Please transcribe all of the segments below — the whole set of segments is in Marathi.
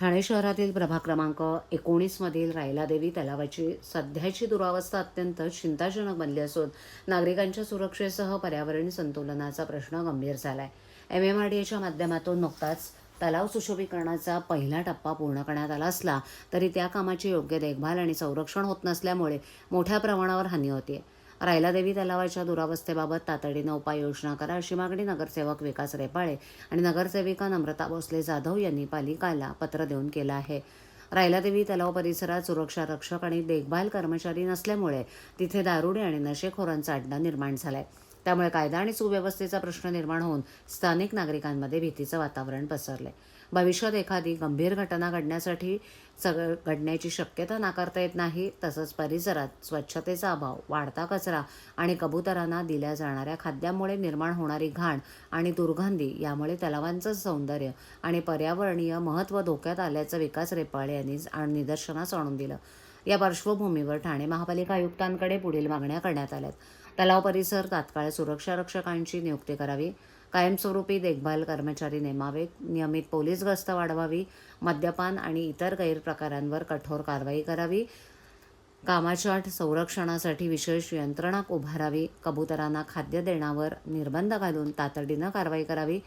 ठाणे शहरातील प्रभाग क्रमांक 19 मधील रायलादेवी तलावाची सध्याची दुरावस्था अत्यंत चिंताजनक बनली असून नागरिकांच्या सुरक्षेसह पर्यावरण संतुलनाचा प्रश्न गंभीर झालाय. MMRDAच्या माध्यमातून नुकताच तलाव सुशोभीकरणाचा पहिला टप्पा पूर्ण करण्यात आला असला तरी त्या कामाची योग्य देखभाल आणि संरक्षण होत नसल्यामुळे मोठ्या प्रमाणावर हानी होते. रायलादेवी तलावाच्या दुरावस्थेबाबत तातडीनं उपाययोजना करा अशी मागणी नगरसेवक विकास रेपाळे आणि नगरसेविका नम्रता भोसले जाधव यांनी पालिकेला पत्र देऊन केलं आहे. रायलादेवी तलाव परिसरात सुरक्षा रक्षक आणि देखभाल कर्मचारी नसल्यामुळे तिथे दारुडे आणि नशेखोरांचा अड्डा निर्माण झालाय. त्यामुळे कायदा आणि सुव्यवस्थेचा प्रश्न निर्माण होऊन स्थानिक नागरिकांमध्ये भीतीचं वातावरण पसरलंय. भविष्यात एखादी गंभीर घटना घडण्याची शक्यता नाकारता येत नाही. तसंच परिसरात स्वच्छतेचा अभाव, वाढता कचरा आणि कबुतरांना दिल्या जाणाऱ्या खाद्यामुळे निर्माण होणारी घाण आणि दुर्गंधी यामुळे तलावांचं सौंदर्य आणि पर्यावरणीय महत्त्व धोक्यात आल्याचं विकास रेपाळे यांनी निदर्शनास आणून दिलं. या पार्श्वभूमीवर ठाणे महापालिका आयुक्तांकडे पुढील मागण्या करण्यात आल्यात. तलाव परिसर तात्काळ सुरक्षा रक्षकांची नियुक्ती करावी, कायमस्वरूपी देखभाल कर्मचारी नेमावेत, नियमित पोलीस गस्त वाढवावी, मद्यपान आणि इतर गैरप्रकारांवर कठोर कारवाई करावी, कामाच्या संरक्षणासाठी विशेष यंत्रणा उभारावी, कबुतरांना खाद्य देण्यावर निर्बंध घालून तातडीनं कारवाई करावी.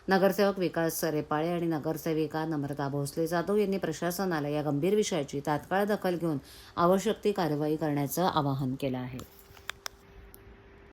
नगरसेवक विकास रेपाळे आणि नगरसेविका नम्रता भोसले जाधव यांनी प्रशासनाला या गंभीर विषयाची तात्काळ दखल घेऊन आवश्यक ती कारवाई करण्याचं आवाहन केलं आहे.